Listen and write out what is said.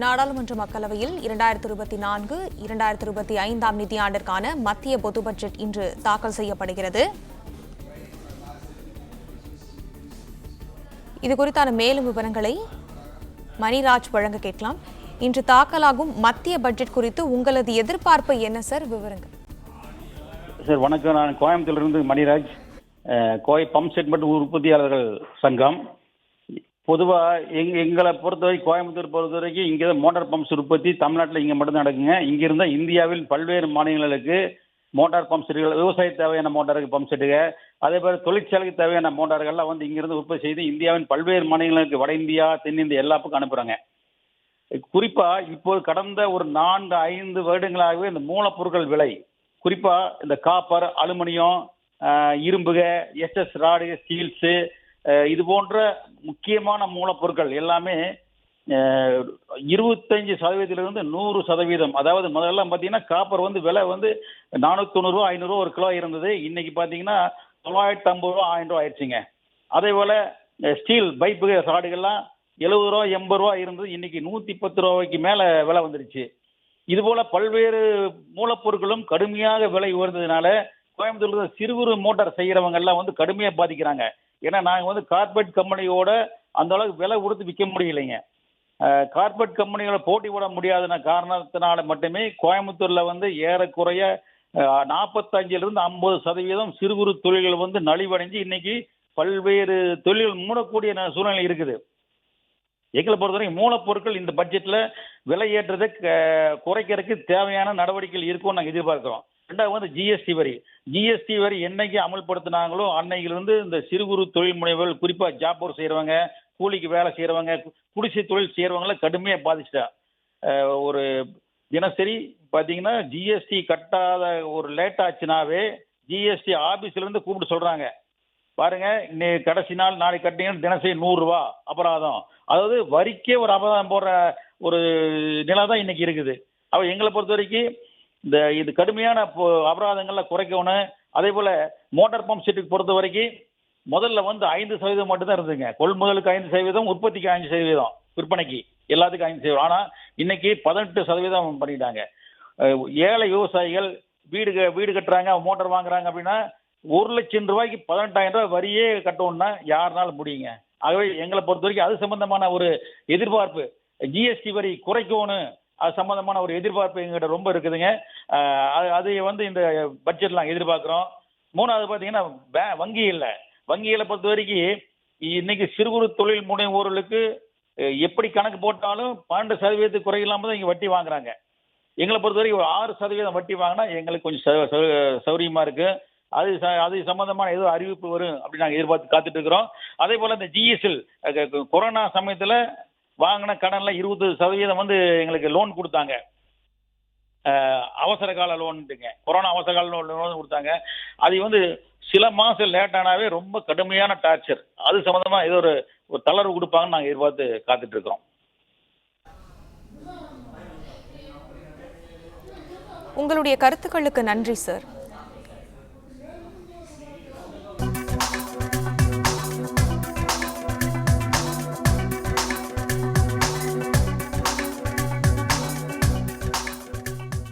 நாடாளுமன்ற மக்களவையில் 2024-2025 நிதியாண்டிற்கான மத்திய பொது பட்ஜெட் இன்று தாக்கல் செய்யப்படுகிறது. இது குறித்தான மேலும் விவரங்களை மணிராஜ் வழங்க கேட்கலாம். இன்று தாக்கலாகும் மத்திய பட்ஜெட் குறித்து உங்களது எதிர்பார்ப்பு என்ன சார்? விவரங்கள். சார் வணக்கம், நான் கோயம்புத்தூரிலிருந்து மணிராஜ். கோவை பம்ப் செட் மற்றும் உற்பத்தியாளர்கள் சங்கம். பொதுவாக எங்களை பொறுத்தவரை கோயம்புத்தூர் பொறுத்தவரைக்கும் இங்கே தான் மோட்டார் பம்ப்ஸ் உற்பத்தி தமிழ்நாட்டில் இங்கே மட்டும் நடக்குங்க. இங்கே இருந்தால் இந்தியாவில் பல்வேறு மாநிலங்களுக்கு மோட்டார் பம்ப் செட்டுகள், விவசாயத்துக்கு தேவையான மோட்டாருக்கு பம்ப் செட்டுங்க, அதே போல் தொழிற்சாலைக்கு தேவையான மோட்டார்கள்லாம் வந்து இங்கிருந்து உற்பத்தி செய்து இந்தியாவின் பல்வேறு மாநிலங்களுக்கு, வட இந்தியா, தென்னிந்தியா எல்லா பக்கம் அனுப்புகிறாங்க. குறிப்பாக இப்போது கடந்த ஒரு 4-5 வருடங்களாகவே இந்த மூலப்பொருட்கள் விலை, குறிப்பாக இந்த காப்பர், அலுமினியம், இரும்புக, எஸ்எஸ் ராடு, ஸ்டீல்ஸு, இது போன்ற முக்கியமான மூலப்பொருட்கள் எல்லாமே 25% 100%. அதாவது முதல்ல பார்த்தீங்கன்னா காப்பர் வந்து விலை வந்து 490 ரூபா 500 ரூபா ஒரு கிலோ இருந்தது. இன்னைக்கு பார்த்தீங்கன்னா 950 ரூபா 1000 ரூபா ஆயிடுச்சுங்க. அதே போல் ஸ்டீல் பைப்பு ராடுகள்லாம் 70 ரூபா 80 ரூபா இருந்தது, இன்னைக்கு 110 ரூபாய்க்கு மேலே விலை வந்துருச்சு. இதுபோல பல்வேறு மூலப்பொருட்களும் கடுமையாக விலை உயர்ந்ததுனால கோயம்புத்தூர்ல சிறு குறு மோட்டார் செய்கிறவங்க எல்லாம் வந்து கடுமையாக பாதிக்கிறாங்க. ஏன்னா நாங்கள் வந்து கார்பரேட் கம்பெனியோட அந்த அளவுக்கு விலை கொடுத்து விற்க முடியலைங்க. கார்பரேட் கம்பெனிகளை போட்டி போட முடியாத காரணத்தினால மட்டுமே கோயம்புத்தூர்ல வந்து ஏறக்குறைய 45-50% சிறு குறு தொழில்கள் வந்து நலிவடைஞ்சு இன்னைக்கு பல்வேறு தொழில்கள் மூடக்கூடிய சூழ்நிலை இருக்குது. எங்களை பொறுத்தவரைக்கும் மூலப்பொருட்கள் இந்த பட்ஜெட்ல விலை ஏற்றதை குறைக்கிறதுக்கு தேவையான நடவடிக்கைகள் இருக்கும்னு நாங்கள் எதிர்பார்க்கிறோம். ரெண்டாவது வந்து ஜிஎஸ்டி வரி என்னைக்கு அமல்படுத்தினாங்களோ அன்னைக்கிலிருந்து இந்த சிறு குறு தொழில் முனைவர்கள், குறிப்பாக ஜாப் ஒர்க் செய்கிறவங்க, கூலிக்கு வேலை செய்கிறவங்க, குடிசை தொழில் செய்கிறவங்கள கடுமையாக பாதிச்சிட்டா. ஒரு தினசரி பார்த்தீங்கன்னா ஜிஎஸ்டி கட்டாத ஒரு லேட் ஆச்சுனாவே ஜிஎஸ்டி ஆஃபீஸ்லேருந்து கூப்பிட்டு சொல்கிறாங்க, பாருங்க இன்னைக்கு கடைசி நாள், நாளைக்கு கட்டிங்கன்னா தினசரி 100 ரூபா அபராதம். அதாவது வரிக்கே ஒரு அபராதம் போடுற ஒரு நிலை தான் இன்னைக்கு இருக்குது. அப்போ எங்களை பொறுத்த வரைக்கும் இது கடுமையான அபராதங்களை குறைக்கணும். அதே போல் மோட்டார் பம்ப் செட்டுக்கு பொறுத்த வரைக்கும் முதல்ல வந்து 5% மட்டும்தான் இருந்துங்க. கொள்முதலுக்கு 5%, உற்பத்திக்கு 5%, விற்பனைக்கு எல்லாத்துக்கும் 5%. ஆனால் இன்னைக்கு 18% பண்ணிட்டாங்க. ஏழை விவசாயிகள் வீடு கட்டுறாங்க, மோட்டார் வாங்குறாங்க அப்படின்னா 1 லட்சம் ரூபாய்க்கு 18,000 ரூபாய் வரியே கட்டணும்னா யாருனாலும் முடியுங்க. ஆகவே எங்களை பொறுத்த வரைக்கும் அது சம்பந்தமான ஒரு எதிர்பார்ப்பு, ஜிஎஸ்டி வரி குறைக்கணும், அது சம்பந்தமான ஒரு எதிர்பார்ப்பு எங்ககிட்ட ரொம்ப இருக்குதுங்க. அதை வந்து இந்த பட்ஜெட்ல நாங்கள் எதிர்பார்க்குறோம். மூணாவது பார்த்தீங்கன்னா வங்கிகளை பொறுத்த வரைக்கும் இன்னைக்கு சிறு குறு தொழில் முனைவோர்களுக்கு எப்படி கணக்கு போட்டாலும் 12% குறையில்லாம தான் இங்கே வட்டி வாங்குறாங்க. எங்களை பொறுத்த வரைக்கும் ஒரு 6% வட்டி வாங்கினா எங்களுக்கு கொஞ்சம் சௌரியமா இருக்கு. அது சம்பந்தமான ஏதோ அறிவிப்பு வரும் அப்படின்னு நாங்கள் எதிர்பார்த்து காத்துட்டு இருக்கிறோம். அதே போல இந்த ஜிஎஸ்எல் கொரோனா சமயத்தில் வாங்கின கடன்ல 20% வந்து எங்களுக்கு லோன் கொடுத்தாங்க. அவசர கால லோன்ட்டுங்க, கொரோனா அவசர கால லோன் கொடுத்தாங்க. அது வந்து சில மாசம் லேட் ஆனாவே ரொம்ப கடுமையான டார்ச்சர். அது சம்பந்தமா ஏதோ ஒரு தளர்வு கொடுப்பாங்கன்னு நாங்கள் எதிர்பார்த்து காத்துட்டு இருக்கிறோம். உங்களுடைய கருத்துக்களுக்கு நன்றி சார்.